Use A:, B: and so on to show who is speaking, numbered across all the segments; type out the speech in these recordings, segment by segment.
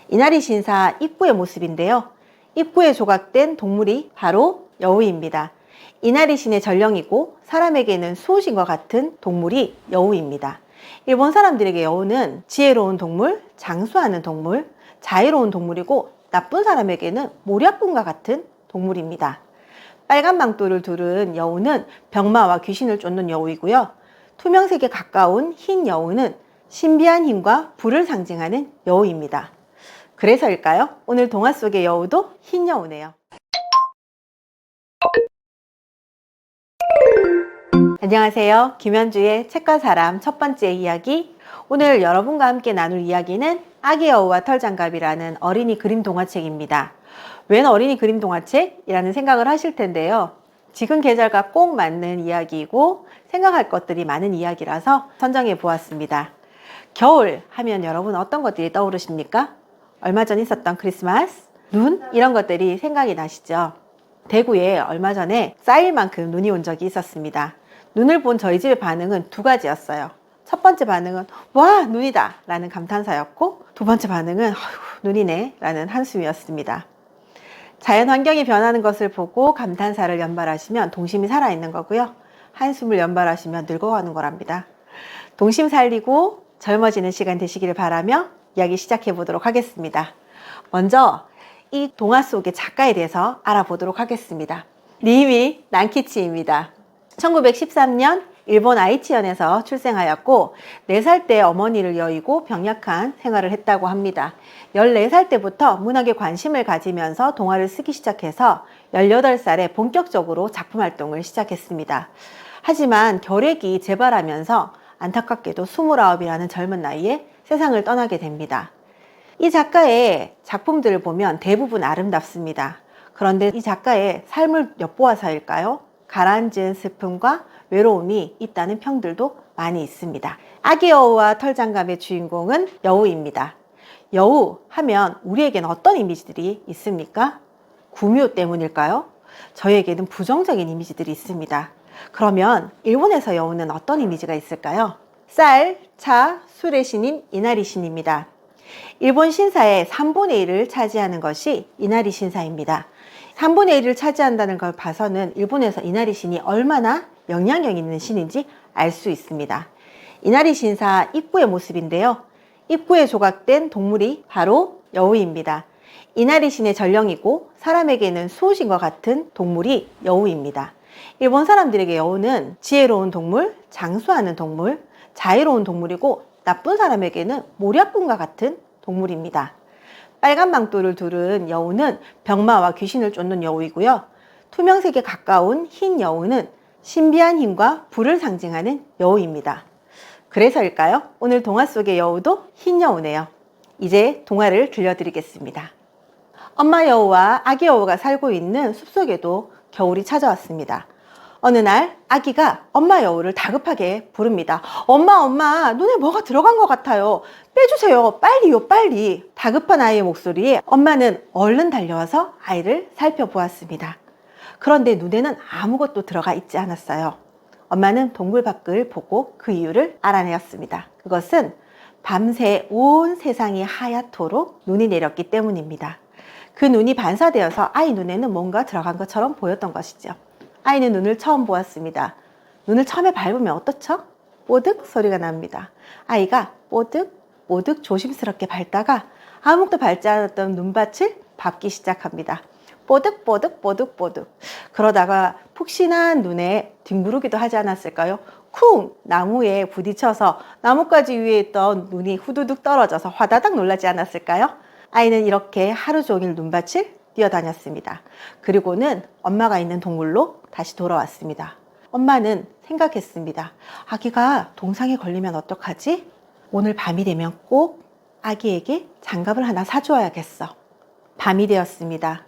A: 이나리 신사 입구의 모습인데요. 입구에 조각된 동물이 바로 여우입니다. 이나리 신의 전령이고 사람에게는 수호신과 같은 동물이 여우입니다. 일본 사람들에게 여우는 지혜로운 동물, 장수하는 동물, 자애로운 동물이고 나쁜 사람에게는 모략꾼과 같은 동물입니다. 빨간 망토를 두른 여우는 병마와 귀신을 쫓는 여우이고요. 투명색에 가까운 흰 여우는 신비한 힘과 불을 상징하는 여우입니다. 그래서일까요? 오늘 동화 속의 여우도 흰 여우네요. 안녕하세요. 김현주의 책과 사람 첫 번째 이야기. 오늘 여러분과 함께 나눌 이야기는 아기 여우와 털장갑이라는 어린이 그림 동화책입니다. 웬 어린이 그림 동화책이라는 생각을 하실 텐데요. 지금 계절과 꼭 맞는 이야기이고 생각할 것들이 많은 이야기라서 선정해 보았습니다. 겨울 하면 여러분 어떤 것들이 떠오르십니까? 얼마 전 있었던 크리스마스, 눈 이런 것들이 생각이 나시죠? 대구에 얼마 전에 쌓일 만큼 눈이 온 적이 있었습니다. 눈을 본 저희 집의 반응은 두 가지였어요. 첫 번째 반응은 와 눈이다 라는 감탄사였고, 두 번째 반응은 아이고 눈이네 라는 한숨이었습니다. 자연 환경이 변하는 것을 보고 감탄사를 연발하시면 동심이 살아있는 거고요. 한숨을 연발하시면 늙어가는 거랍니다. 동심 살리고 젊어지는 시간 되시기를 바라며 이야기 시작해 보도록 하겠습니다. 먼저 이 동화 속의 작가에 대해서 알아보도록 하겠습니다. 리미 난키치입니다. 1913년 일본 아이치현에서 출생하였고 4살 때 어머니를 여의고 병약한 생활을 했다고 합니다. 14살 때부터 문학에 관심을 가지면서 동화를 쓰기 시작해서 18살에 본격적으로 작품 활동을 시작했습니다. 하지만 결핵이 재발하면서 안타깝게도 29이라는 젊은 나이에 세상을 떠나게 됩니다. 이 작가의 작품들을 보면 대부분 아름답습니다. 그런데 이 작가의 삶을 엿보아서일까요? 가라앉은 슬픔과 외로움이 있다는 평들도 많이 있습니다. 아기 여우와 털장갑의 주인공은 여우입니다. 여우 하면 우리에게는 어떤 이미지들이 있습니까? 구미호 때문일까요? 저희에게는 부정적인 이미지들이 있습니다. 그러면 일본에서 여우는 어떤 이미지가 있을까요? 쌀, 차, 술의 신인 이나리 신입니다. 일본 신사의 3분의 1을 차지하는 것이 이나리 신사입니다. 3분의 1을 차지한다는 걸 봐서는 일본에서 이나리 신이 얼마나 영향력 있는 신인지 알 수 있습니다. 이나리 신사 입구의 모습인데요. 입구에 조각된 동물이 바로 여우입니다. 이나리 신의 전령이고 사람에게는 수호신과 같은 동물이 여우입니다. 일본 사람들에게 여우는 지혜로운 동물, 장수하는 동물, 자애로운 동물이고 나쁜 사람에게는 모략꾼과 같은 동물입니다. 빨간 망토를 두른 여우는 병마와 귀신을 쫓는 여우이고요. 투명색에 가까운 흰 여우는 신비한 힘과 불을 상징하는 여우입니다. 그래서일까요? 오늘 동화 속의 여우도 흰 여우네요. 이제 동화를 들려드리겠습니다. 엄마 여우와 아기 여우가 살고 있는 숲속에도 겨울이 찾아왔습니다. 어느 날 아기가 엄마 여우를 다급하게 부릅니다. 엄마, 눈에 뭐가 들어간 것 같아요. 빼주세요. 빨리요, 빨리. 다급한 아이의 목소리에 엄마는 얼른 달려와서 아이를 살펴보았습니다. 그런데 눈에는 아무것도 들어가 있지 않았어요. 엄마는 동굴 밖을 보고 그 이유를 알아내었습니다. 그것은 밤새 온 세상이 하얗도록 눈이 내렸기 때문입니다. 그 눈이 반사되어서 아이 눈에는 뭔가 들어간 것처럼 보였던 것이죠. 아이는 눈을 처음 보았습니다. 눈을 처음에 밟으면 어떻죠? 뽀득 소리가 납니다. 아이가 뽀득 조심스럽게 밟다가 아무것도 밟지 않았던 눈밭을 밟기 시작합니다. 뽀득. 그러다가 푹신한 눈에 뒹구르기도 하지 않았을까요? 쿵! 나무에 부딪혀서 나뭇가지 위에 있던 눈이 후두둑 떨어져서 화다닥 놀라지 않았을까요? 아이는 이렇게 하루 종일 눈밭을 뛰어다녔습니다. 그리고는 엄마가 있는 동굴로 다시 돌아왔습니다. 엄마는 생각했습니다. 아기가 동상에 걸리면 어떡하지? 오늘 밤이 되면 꼭 아기에게 장갑을 하나 사주어야겠어. 밤이 되었습니다.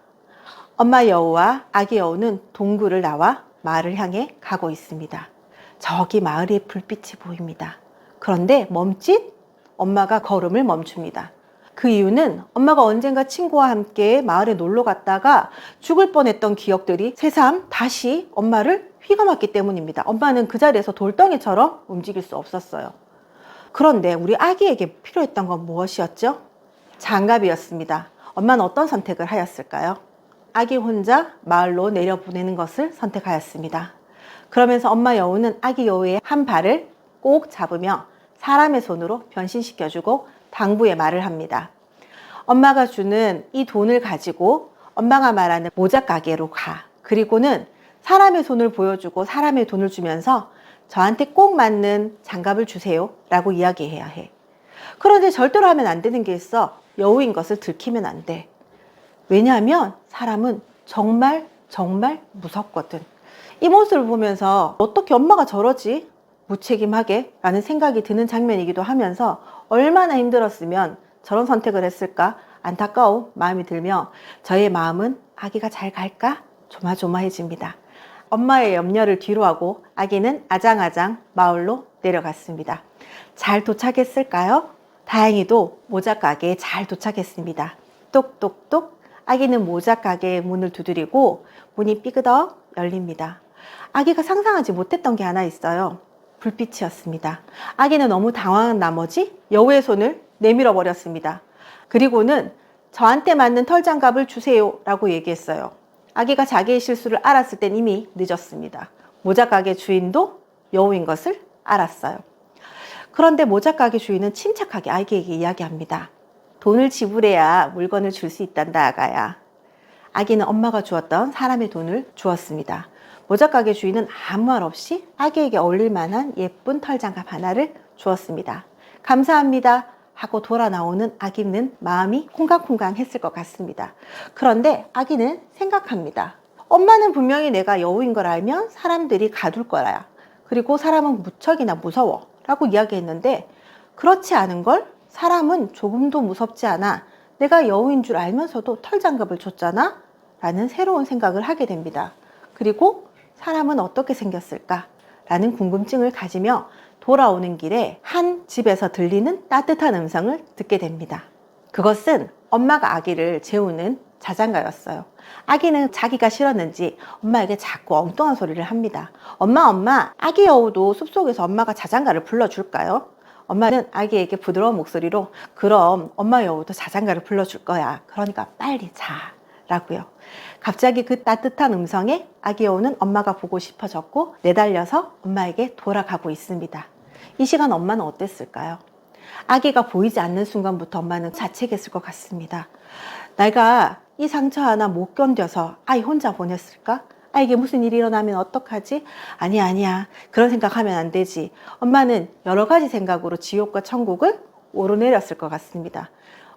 A: 엄마 여우와 아기 여우는 동굴을 나와 마을을 향해 가고 있습니다. 저기 마을에 불빛이 보입니다. 그런데 멈칫 엄마가 걸음을 멈춥니다. 그 이유는 엄마가 언젠가 친구와 함께 마을에 놀러 갔다가 죽을 뻔했던 기억들이 새삼 다시 엄마를 휘감았기 때문입니다. 엄마는 그 자리에서 돌덩이처럼 움직일 수 없었어요. 그런데 우리 아기에게 필요했던 건 무엇이었죠? 장갑이었습니다. 엄마는 어떤 선택을 하였을까요? 아기 혼자 마을로 내려보내는 것을 선택하였습니다. 그러면서 엄마 여우는 아기 여우의 한 발을 꼭 잡으며 사람의 손으로 변신시켜주고 당부의 말을 합니다. 엄마가 주는 이 돈을 가지고 엄마가 말하는 모자 가게로 가. 그리고는 사람의 손을 보여주고 사람의 돈을 주면서 저한테 꼭 맞는 장갑을 주세요 라고 이야기해야 해. 그런데 절대로 하면 안 되는 게 있어. 여우인 것을 들키면 안 돼. 왜냐하면 사람은 정말 무섭거든. 이 모습을 보면서 어떻게 엄마가 저러지? 무책임하게 라는 생각이 드는 장면이기도 하면서 얼마나 힘들었으면 저런 선택을 했을까 안타까운 마음이 들며 저의 마음은 아기가 잘 갈까 조마조마해집니다. 엄마의 염려를 뒤로하고 아기는 아장아장 마을로 내려갔습니다. 잘 도착했을까요? 다행히도 모자 가게에 잘 도착했습니다. 똑똑똑 아기는 모자 가게의 문을 두드리고 문이 삐그덕 열립니다. 아기가 상상하지 못했던 게 하나 있어요. 불빛이었습니다. 아기는 너무 당황한 나머지 여우의 손을 내밀어 버렸습니다. 그리고는 저한테 맞는 털장갑을 주세요 라고 얘기했어요. 아기가 자기의 실수를 알았을 땐 이미 늦었습니다. 모자 가게 주인도 여우인 것을 알았어요. 그런데 모자 가게 주인은 침착하게 아기에게 이야기합니다. 돈을 지불해야 물건을 줄 수 있단다 아가야. 아기는 엄마가 주었던 사람의 돈을 주었습니다. 모자 가게 주인은 아무 말 없이 아기에게 어울릴 만한 예쁜 털장갑 하나를 주었습니다. 감사합니다 하고 돌아 나오는 아기는 마음이 콩강콩강 했을 것 같습니다. 그런데 아기는 생각합니다. 엄마는 분명히 내가 여우인 걸 알면 사람들이 가둘 거야. 그리고 사람은 무척이나 무서워 라고 이야기했는데 그렇지 않은 걸 사람은 조금도 무섭지 않아. 내가 여우인 줄 알면서도 털장갑을 줬잖아 라는 새로운 생각을 하게 됩니다. 그리고 사람은 어떻게 생겼을까 라는 궁금증을 가지며 돌아오는 길에 한 집에서 들리는 따뜻한 음성을 듣게 됩니다. 그것은 엄마가 아기를 재우는 자장가였어요. 아기는 자기가 싫었는지 엄마에게 자꾸 엉뚱한 소리를 합니다. 엄마, 아기 여우도 숲속에서 엄마가 자장가를 불러줄까요? 엄마는 아기에게 부드러운 목소리로 그럼 엄마 여우도 자장가를 불러줄 거야. 그러니까 빨리 자 라고요. 갑자기 그 따뜻한 음성에 아기 여우는 엄마가 보고 싶어졌고 내달려서 엄마에게 돌아가고 있습니다. 이 시간 엄마는 어땠을까요? 아기가 보이지 않는 순간부터 엄마는 자책했을 것 같습니다. 내가 이 상처 하나 못 견뎌서 아이 혼자 보냈을까? 이게 무슨 일이 일어나면 어떡하지? 아니야. 그런 생각하면 안 되지. 엄마는 여러 가지 생각으로 지옥과 천국을 오르내렸을 것 같습니다.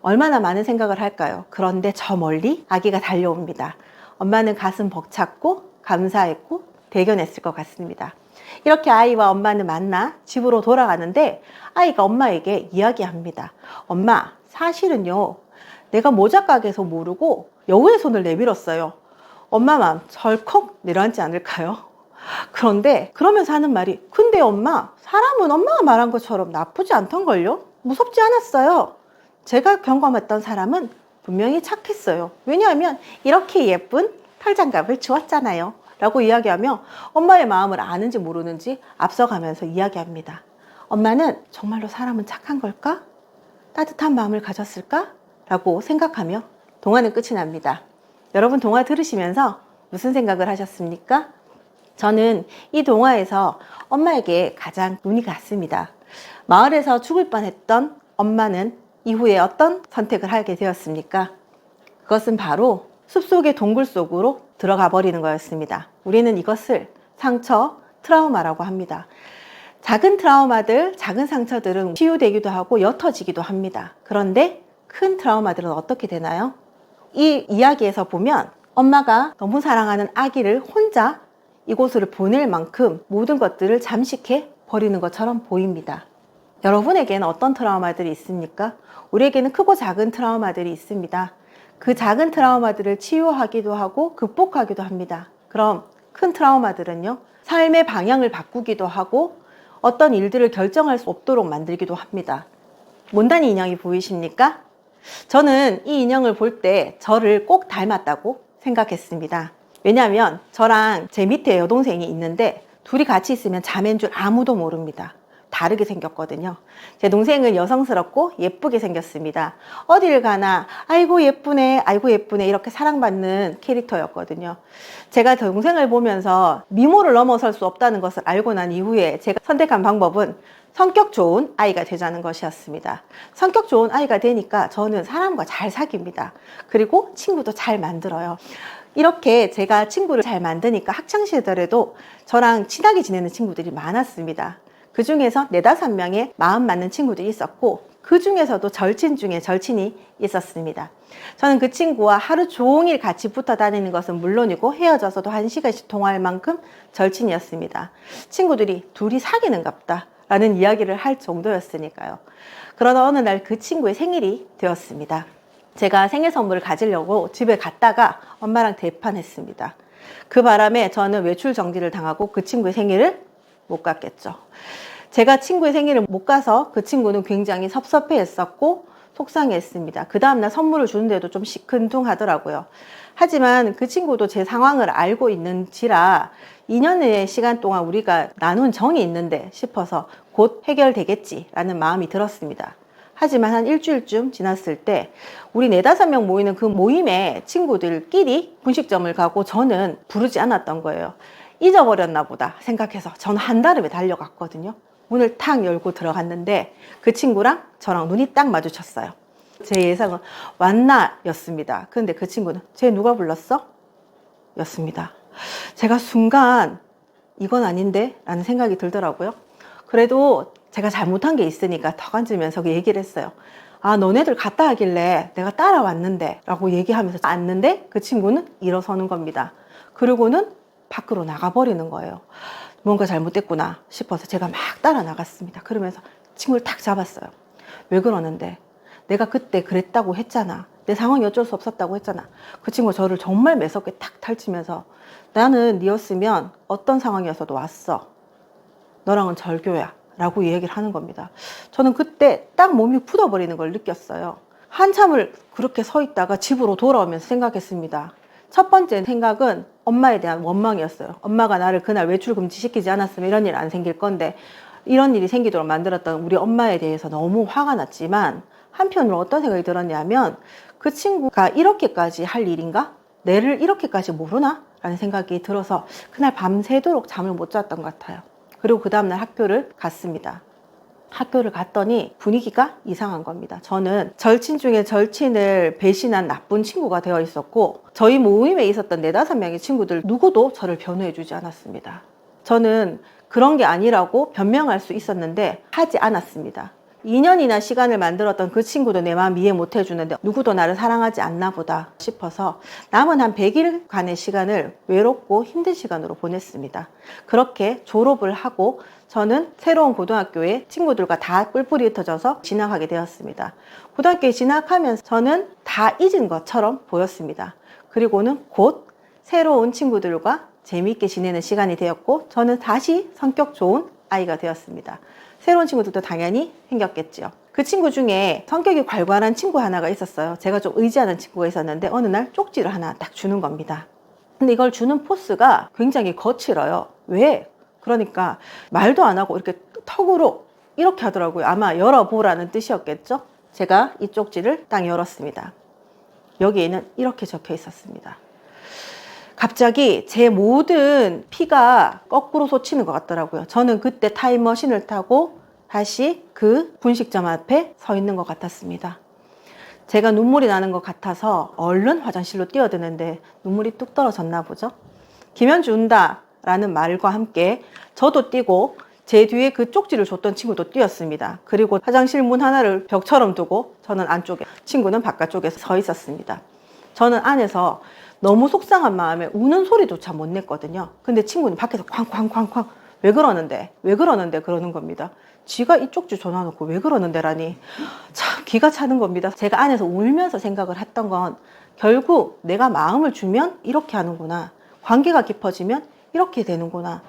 A: 얼마나 많은 생각을 할까요? 그런데 저 멀리 아기가 달려옵니다. 엄마는 가슴 벅찼고 감사했고 대견했을 것 같습니다. 이렇게 아이와 엄마는 만나 집으로 돌아가는데 아이가 엄마에게 이야기합니다. 엄마, 사실은요. 내가 모자 가게에서 모르고 여우의 손을 내밀었어요. 엄마 마음 절컥 내려앉지 않을까요? 그런데 그러면서 하는 말이 근데 엄마, 사람은 엄마가 말한 것처럼 나쁘지 않던걸요? 무섭지 않았어요. 제가 경험했던 사람은 분명히 착했어요. 왜냐하면 이렇게 예쁜 털장갑을 주었잖아요 라고 이야기하며 엄마의 마음을 아는지 모르는지 앞서가면서 이야기합니다. 엄마는 정말로 사람은 착한 걸까? 따뜻한 마음을 가졌을까? 라고 생각하며 동화는 끝이 납니다. 여러분 동화 들으시면서 무슨 생각을 하셨습니까? 저는 이 동화에서 엄마에게 가장 눈이 갔습니다. 마을에서 죽을 뻔했던 엄마는 이후에 어떤 선택을 하게 되었습니까? 그것은 바로 숲속의 동굴 속으로 들어가 버리는 거였습니다. 우리는 이것을 상처, 트라우마라고 합니다. 작은 트라우마들, 작은 상처들은 치유되기도 하고 옅어지기도 합니다. 그런데 큰 트라우마들은 어떻게 되나요? 이 이야기에서 보면 엄마가 너무 사랑하는 아기를 혼자 이곳으로 보낼 만큼 모든 것들을 잠식해 버리는 것처럼 보입니다. 여러분에게는 어떤 트라우마들이 있습니까? 우리에게는 크고 작은 트라우마들이 있습니다. 그 작은 트라우마들을 치유하기도 하고 극복하기도 합니다. 그럼 큰 트라우마들은요? 삶의 방향을 바꾸기도 하고 어떤 일들을 결정할 수 없도록 만들기도 합니다. 몬다니 인형이 보이십니까? 저는 이 인형을 볼 때 저를 꼭 닮았다고 생각했습니다. 왜냐하면 저랑 제 밑에 여동생이 있는데 둘이 같이 있으면 자매인 줄 아무도 모릅니다. 다르게 생겼거든요. 제 동생은 여성스럽고 예쁘게 생겼습니다. 어딜 가나 아이고 예쁘네, 아이고 예쁘네 이렇게 사랑받는 캐릭터였거든요. 제가 동생을 보면서 미모를 넘어설 수 없다는 것을 알고 난 이후에 제가 선택한 방법은 성격 좋은 아이가 되자는 것이었습니다. 성격 좋은 아이가 되니까 저는 사람과 잘 사귀입니다. 그리고 친구도 잘 만들어요. 이렇게 제가 친구를 잘 만드니까 학창시절에도 저랑 친하게 지내는 친구들이 많았습니다. 그 중에서 4, 5명의 마음 맞는 친구들이 있었고 그 중에서도 절친 중에 절친이 있었습니다. 저는 그 친구와 하루 종일 같이 붙어 다니는 것은 물론이고 헤어져서도 1시간씩 통화할 만큼 절친이었습니다. 친구들이 둘이 사귀는갑다 라는 이야기를 할 정도였으니까요. 그러다 어느 날 그 친구의 생일이 되었습니다. 제가 생일 선물을 가지려고 집에 갔다가 엄마랑 대판했습니다. 그 바람에 저는 외출 정지를 당하고 그 친구의 생일을 못 갔겠죠. 제가 친구의 생일을 못 가서 그 친구는 굉장히 섭섭해 했었고 속상해 했습니다. 그 다음날 선물을 주는데도 좀 시큰둥하더라고요. 하지만 그 친구도 제 상황을 알고 있는지라 2년의 시간 동안 우리가 나눈 정이 있는데 싶어서 곧 해결되겠지라는 마음이 들었습니다. 하지만 한 일주일쯤 지났을 때 우리 4, 5명 모이는 그 모임에 친구들끼리 분식점을 가고 저는 부르지 않았던 거예요. 잊어버렸나 보다 생각해서 저는 한달음에 달려갔거든요. 문을 탁 열고 들어갔는데 그 친구랑 저랑 눈이 딱 마주쳤어요. 제 예상은 왔나 였습니다. 그런데 그 친구는 쟤 누가 불렀어? 였습니다. 제가 순간 이건 아닌데 라는 생각이 들더라고요. 그래도 제가 잘못한 게 있으니까 턱 앉으면서 얘기를 했어요. 아, 너네들 갔다 하길래 내가 따라왔는데 라고 얘기하면서 앉는데 그 친구는 일어서는 겁니다. 그리고는 밖으로 나가버리는 거예요. 뭔가 잘못됐구나 싶어서 제가 막 따라 나갔습니다. 그러면서 친구를 탁 잡았어요. 왜 그러는데? 내가 그때 그랬다고 했잖아. 내 상황이 어쩔 수 없었다고 했잖아. 그 친구가 저를 정말 매섭게 탁 탈치면서 나는 니였으면 어떤 상황이어서도 왔어. 너랑은 절교야 라고 얘기를 하는 겁니다. 저는 그때 딱 몸이 굳어버리는 걸 느꼈어요. 한참을 그렇게 서 있다가 집으로 돌아오면서 생각했습니다. 첫 번째 생각은 엄마에 대한 원망이었어요. 엄마가 나를 그날 외출 금지시키지 않았으면 이런 일 안 생길 건데 이런 일이 생기도록 만들었던 우리 엄마에 대해서 너무 화가 났지만 한편으로 어떤 생각이 들었냐면 그 친구가 이렇게까지 할 일인가? 내를 이렇게까지 모르나? 라는 생각이 들어서 그날 밤새도록 잠을 못 잤던 것 같아요. 그리고 그 다음날 학교를 갔습니다. 학교를 갔더니 분위기가 이상한 겁니다. 저는 절친 중에 절친을 배신한 나쁜 친구가 되어 있었고 저희 모임에 있었던 4, 5명의 친구들 누구도 저를 변호해 주지 않았습니다. 저는 그런 게 아니라고 변명할 수 있었는데 하지 않았습니다. 2년이나 시간을 만들었던 그 친구도 내 마음 이해 못 해주는데 누구도 나를 사랑하지 않나 보다 싶어서 남은 한 100일간의 시간을 외롭고 힘든 시간으로 보냈습니다. 그렇게 졸업을 하고 저는 새로운 고등학교에 친구들과 다 뿔뿔이 흩어져서 진학하게 되었습니다. 고등학교에 진학하면서 저는 다 잊은 것처럼 보였습니다. 그리고는 곧 새로운 친구들과 재미있게 지내는 시간이 되었고 저는 다시 성격 좋은 아이가 되었습니다. 새로운 친구들도 당연히 생겼겠죠. 그 친구 중에 성격이 괄괄한 친구 하나가 있었어요. 제가 좀 의지하는 친구가 있었는데 어느 날 쪽지를 하나 딱 주는 겁니다. 근데 이걸 주는 포스가 굉장히 거칠어요. 왜? 그러니까 말도 안 하고 이렇게 턱으로 이렇게 하더라고요. 아마 열어보라는 뜻이었겠죠. 제가 이 쪽지를 딱 열었습니다. 여기에는 이렇게 적혀 있었습니다. 갑자기 제 모든 피가 거꾸로 솟치는 것 같더라고요. 저는 그때 타임머신을 타고 다시 그 분식점 앞에 서 있는 것 같았습니다. 제가 눈물이 나는 것 같아서 얼른 화장실로 뛰어드는데 눈물이 뚝 떨어졌나 보죠. 김현주 운다 라는 말과 함께 저도 뛰고 제 뒤에 그 쪽지를 줬던 친구도 뛰었습니다. 그리고 화장실 문 하나를 벽처럼 두고 저는 안쪽에, 친구는 바깥쪽에 서 있었습니다. 저는 안에서 너무 속상한 마음에 우는 소리조차 못 냈거든요. 근데 친구는 밖에서 쾅쾅쾅쾅 왜 그러는데 그러는 겁니다. 지가 이 쪽지 전화놓고 왜 그러는데라니 참 기가 차는 겁니다. 제가 안에서 울면서 생각을 했던 건 결국 내가 마음을 주면 이렇게 하는구나, 관계가 깊어지면 이렇게 되는구나,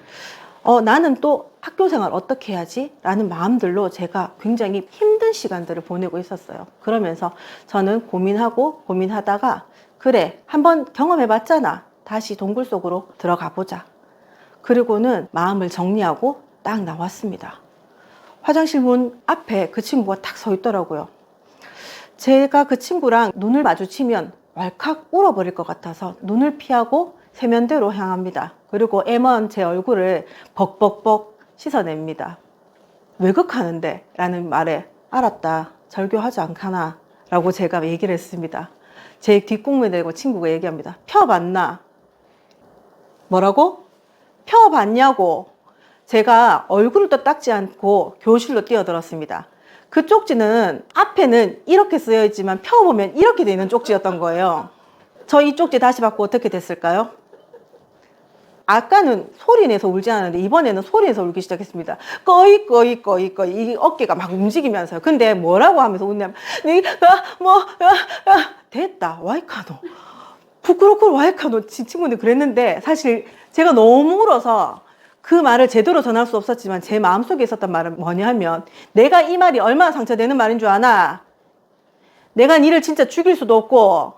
A: 나는 또 학교 생활 어떻게 해야지? 라는 마음들로 제가 굉장히 힘든 시간들을 보내고 있었어요. 그러면서 저는 고민하다가 그래, 한번 경험해봤잖아. 다시 동굴 속으로 들어가 보자. 그리고는 마음을 정리하고 딱 나왔습니다. 화장실 문 앞에 그 친구가 탁 서 있더라고요. 제가 그 친구랑 눈을 마주치면 왈칵 울어버릴 것 같아서 눈을 피하고 세면대로 향합니다. 그리고 애먼 제 얼굴을 벅벅벅 씻어냅니다. 왜극하는데? 라는 말에 알았다, 절교하지 않카나? 라고 제가 얘기를 했습니다. 제 뒷공문 대고 친구가 얘기합니다. 펴봤나? 뭐라고? 펴봤냐고. 제가 얼굴을 또 닦지 않고 교실로 뛰어들었습니다. 그 쪽지는 앞에는 이렇게 쓰여 있지만 펴보면 이렇게 되어 있는 쪽지였던 거예요. 저 이 쪽지 다시 받고 어떻게 됐을까요? 아까는 소리 내서 울지 않았는데 이번에는 소리 내서 울기 시작했습니다. 꺼이 꺼이 꺼이 꺼이, 이 어깨가 막 움직이면서요. 근데 뭐라고 하면서 웃냐면 됐다 와이카노, 부끄럽고 와이카노. 친구들 그랬는데 사실 제가 너무 울어서 그 말을 제대로 전할 수 없었지만 제 마음속에 있었던 말은 뭐냐면, 내가 이 말이 얼마나 상처되는 말인 줄 아나? 내가 니를 진짜 죽일 수도 없고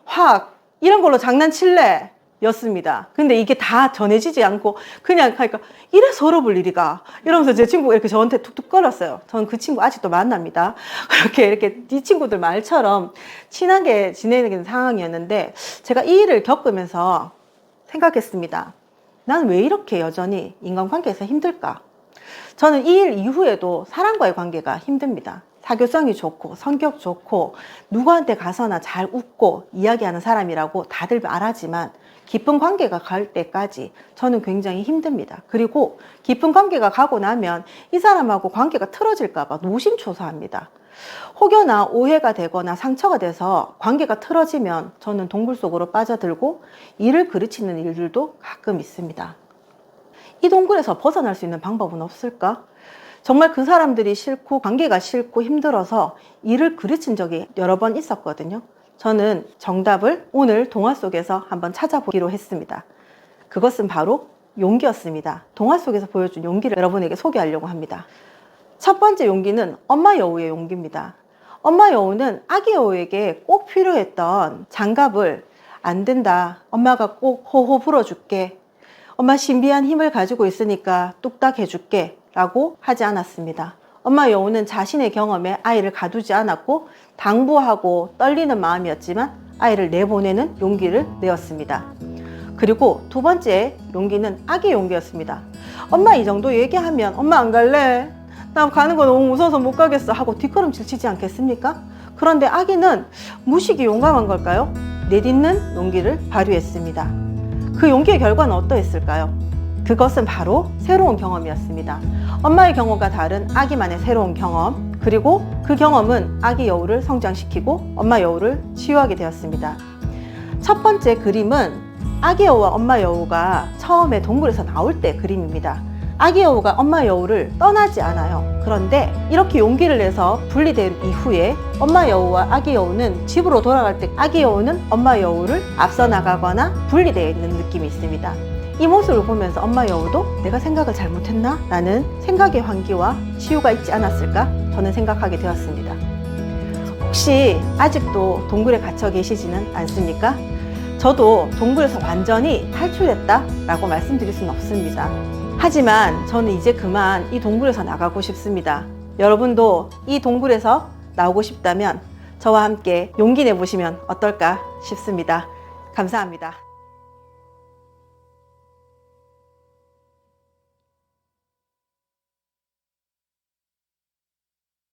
A: 확 이런 걸로 장난칠래? 였습니다. 근데 이게 다 전해지지 않고 그냥 하니까 이래 서러울 일이가, 이러면서 제 친구가 이렇게 저한테 툭툭 걸었어요. 저는 그 친구 아직도 만납니다. 이렇게 이 친구들 말처럼 친하게 지내는 상황이었는데, 제가 이 일을 겪으면서 생각했습니다. 난 왜 이렇게 여전히 인간관계에서 힘들까? 저는 이 일 이후에도 사람과의 관계가 힘듭니다. 사교성이 좋고 성격 좋고 누구한테 가서나 잘 웃고 이야기하는 사람이라고 다들 말하지만 깊은 관계가 갈 때까지 저는 굉장히 힘듭니다. 그리고 깊은 관계가 가고 나면 이 사람하고 관계가 틀어질까 봐 노심초사합니다. 혹여나 오해가 되거나 상처가 돼서 관계가 틀어지면 저는 동굴 속으로 빠져들고 이를 그르치는 일들도 가끔 있습니다. 이 동굴에서 벗어날 수 있는 방법은 없을까? 정말 그 사람들이 싫고 관계가 싫고 힘들어서 이를 그르친 적이 여러 번 있었거든요. 저는 정답을 오늘 동화 속에서 한번 찾아보기로 했습니다. 그것은 바로 용기였습니다. 동화 속에서 보여준 용기를 여러분에게 소개하려고 합니다. 첫 번째 용기는 엄마 여우의 용기입니다. 엄마 여우는 아기 여우에게 꼭 필요했던 장갑을 안 된다, 엄마가 꼭 호호 불어줄게, 엄마 신비한 힘을 가지고 있으니까 뚝딱 해줄게 라고 하지 않았습니다. 엄마 여우는 자신의 경험에 아이를 가두지 않았고 당부하고 떨리는 마음이었지만 아이를 내보내는 용기를 내었습니다. 그리고 두 번째 용기는 아기 용기였습니다. 엄마 이 정도 얘기하면 엄마 안 갈래? 나 가는 거 너무 무서워서 못 가겠어 하고 뒷걸음질 치지 않겠습니까? 그런데 아기는 무식이 용감한 걸까요? 내딛는 용기를 발휘했습니다. 그 용기의 결과는 어떠했을까요? 그것은 바로 새로운 경험이었습니다. 엄마의 경험과 다른 아기만의 새로운 경험, 그리고 그 경험은 아기 여우를 성장시키고 엄마 여우를 치유하게 되었습니다. 첫 번째 그림은 아기 여우와 엄마 여우가 처음에 동굴에서 나올 때 그림입니다. 아기 여우가 엄마 여우를 떠나지 않아요. 그런데 이렇게 용기를 내서 분리된 이후에 엄마 여우와 아기 여우는 집으로 돌아갈 때 아기 여우는 엄마 여우를 앞서 나가거나 분리되어 있는 느낌이 있습니다. 이 모습을 보면서 엄마 여우도 내가 생각을 잘못했나? 라는 생각의 환기와 치유가 있지 않았을까? 저는 생각하게 되었습니다. 혹시 아직도 동굴에 갇혀 계시지는 않습니까? 저도 동굴에서 완전히 탈출했다 라고 말씀드릴 수는 없습니다. 하지만 저는 이제 그만 이 동굴에서 나가고 싶습니다. 여러분도 이 동굴에서 나오고 싶다면 저와 함께 용기 내보시면 어떨까 싶습니다. 감사합니다.